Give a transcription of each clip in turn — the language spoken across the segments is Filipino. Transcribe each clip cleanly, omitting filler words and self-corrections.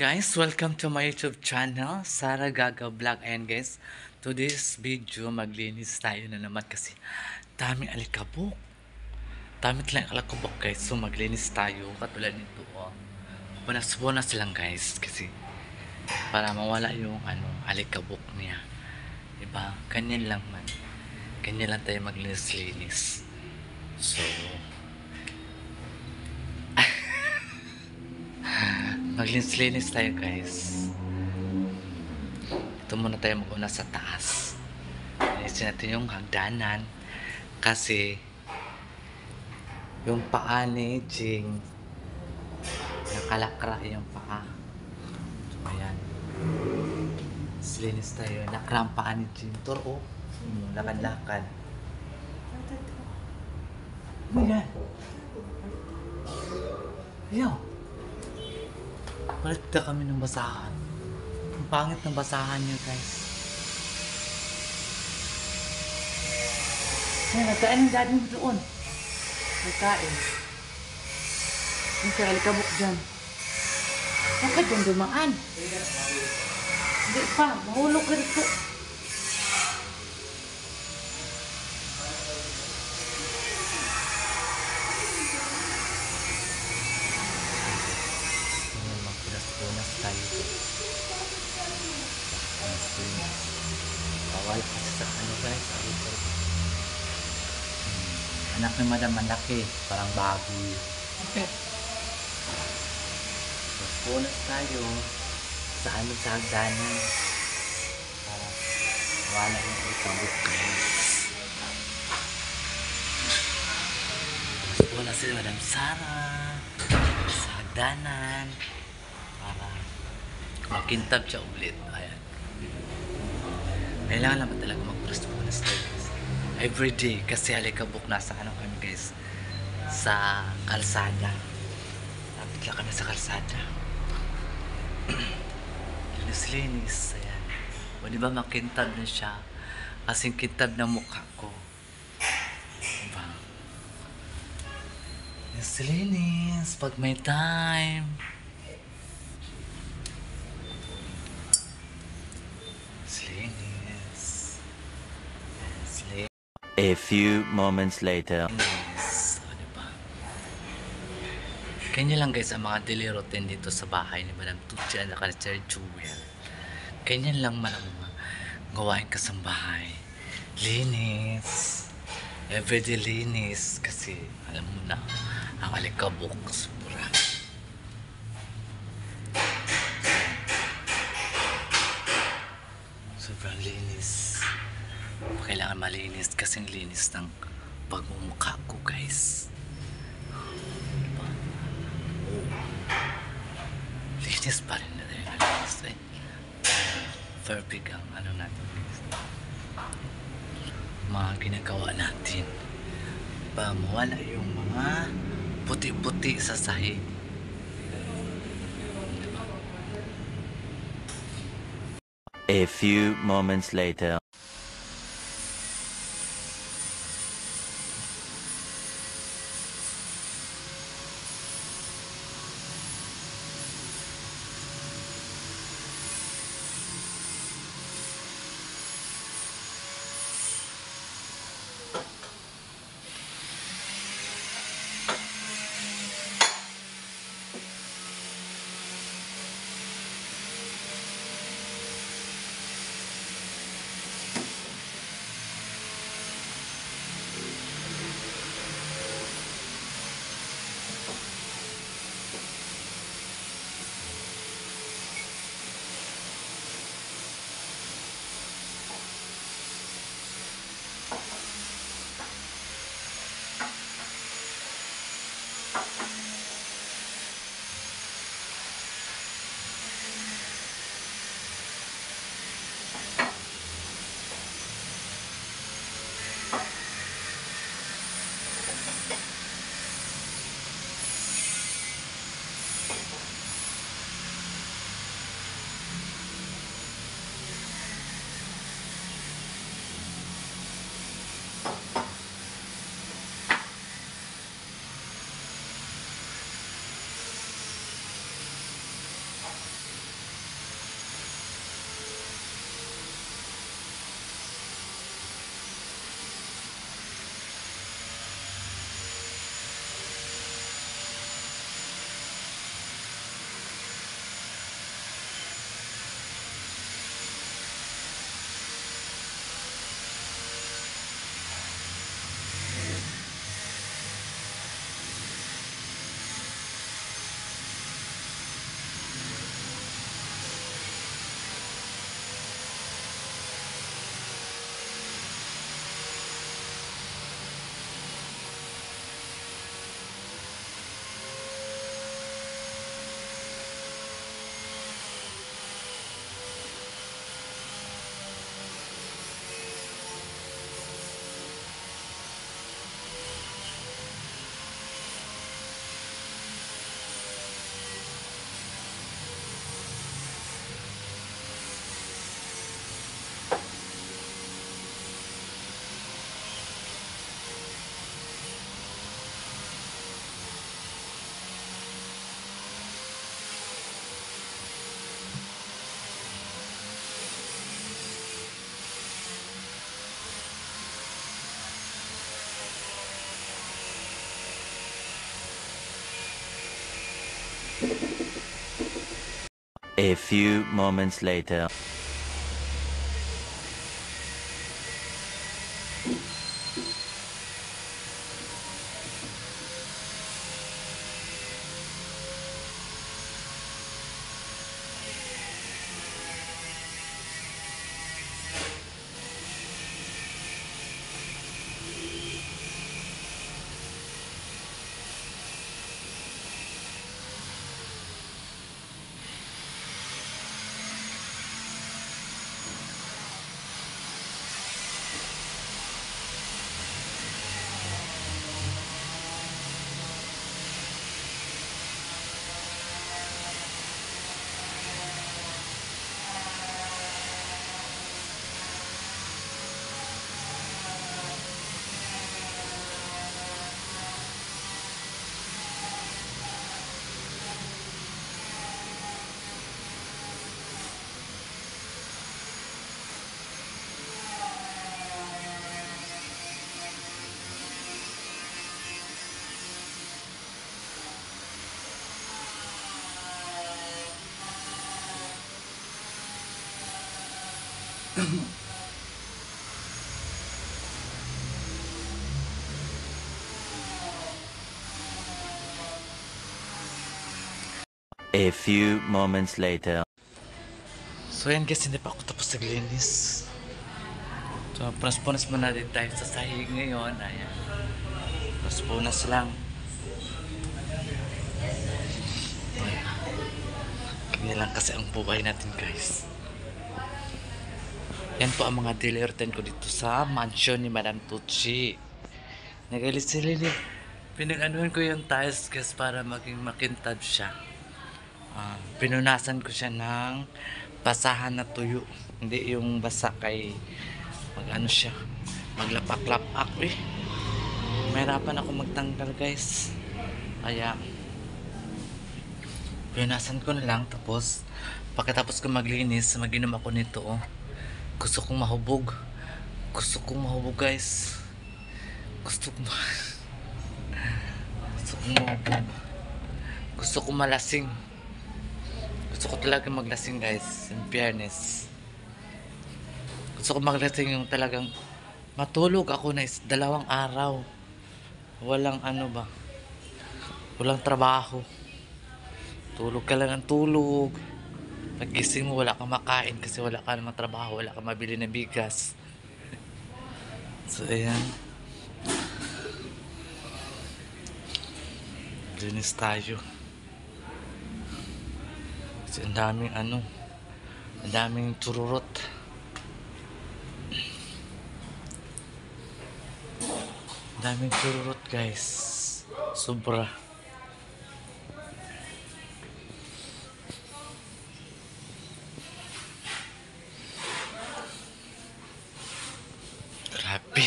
guys, welcome to my YouTube channel, Sara Gaga Vlog. And guys, today's video, maglinis tayo na naman kasi daming alikabok. Dami lang alikabok guys, so maglinis tayo katulad nito. Oh. Bunas-bunas lang guys kasi para mawala yung alikabok niya. Diba? Ganyan lang man. Ganyan lang tayo maglinis-linis. So, maglinis-linis tayo guys. Ito muna tayo mag-una sa taas. Linisin natin yung hagdanan kasi yung paa ni Jing nakalakra yung paa. So ayan, linis tayo. Nakra ang paa ni Jing. Turo, lakad-lakad. Ano yan? Ayaw. Palit na kami ng basahan. Ang pangit ng basahan niyo guys. Ayan, nagkain ng daddy mo doon. Nagkain. Yung kalikabok dyan. Bakit dyan dumaan? Hindi pa, mahulog ka dito. Magpunas tayo. Bawal kasi sa guys. Anak ni madam malaki, parang baboy. Okay. Punas tayo sa sa hagdanan para wala yung ikabot guys. Punas si Madam Sara sa hagdanan para makintab siya ulit. Ayan. Kailangan naman talaga magpunas tayo everyday kasi alikabok nasa kami guys, sa kalsada. Lapit lang kami sa kalsada. Linis-linis. Ayan. O diba makintab na siya kasing kintab na mukha ko. Diba? Linis-linis pag may time. A few moments later. Yes. O, diba? Kanya lang guys ang mga daily routine dito sa bahay ni Madam Tucci at ni Sir Jewel. Kanya lang man ang mga gawain ka sa bahay. Linis. Everyday linis. Kasi alam mo na, ang alikabok sobra. Sobrang linis. Kailangan malinis kasing linis ng pagmumukha ko guys. Diba? Oh. Linis pa rin na rin. Linis eh. Perfect ang natin. Mga ginagawa natin. Para mawala yung mga puti-puti sa sahig. A few moments later. A few moments later. A few moments later. So yan guys, hindi pa ako tapos naglinis. So punas-punas muna din tayo sa sahig ngayon. Ayan. Punas-punas lang. Ganyan lang kasi ang buhay natin guys. Yan po ang mga daily routine ko dito sa mansion ni Madam Tucci. Nagalisilili. Pinag-anuhan ko yung tiles guys para maging makintab siya. Pinunasan ko siya ng basahan na tuyo. Hindi yung basa kay mag-ano siya. Maglapak-lapak eh. Mahirapan ako magtanggal guys. Kaya pinunasan ko na lang. Tapos pagkatapos ko maglinis, mag-inom ako nito oh. Gusto kong mahubog. Gusto kong mahubog guys. Gusto kong mahubog. Gusto kong malasing. Gusto ko talaga maglasing guys. In fairness. Gusto ko maglasing yung talagang matulog ako na 2 araw. Walang ano ba. Walang trabaho. Tulog ka lang ng tulog. Pagising mo wala kang makain kasi wala ka namang trabaho, wala kang mabili ng bigas. So ayan. Linis tayo. Kasi ang daming ano, ang daming tururot. Ang daming tururot guys. Sobra. Grabe.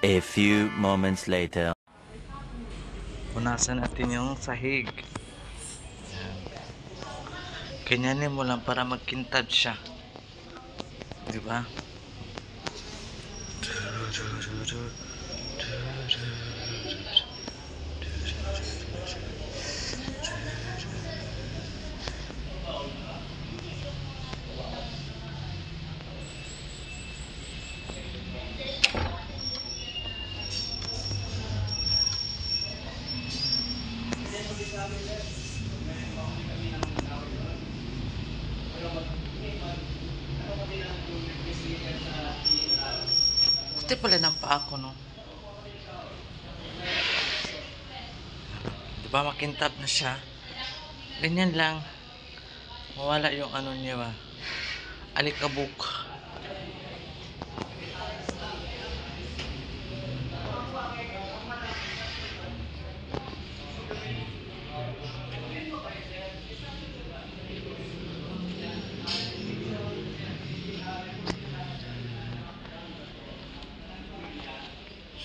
A few moments later. Punasan natin yung sahig. Ayan. Ganyanin mo lang para magkintad siya. Diba? Puti pala ng paa ko, no? Diba makintab na siya? Ganyan lang. Mawala yung ano niya ba? Alikabok.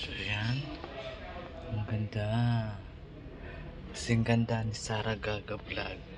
So, yan. Ang ganda. Kasing ganda ni Sarah Gaga Vlog.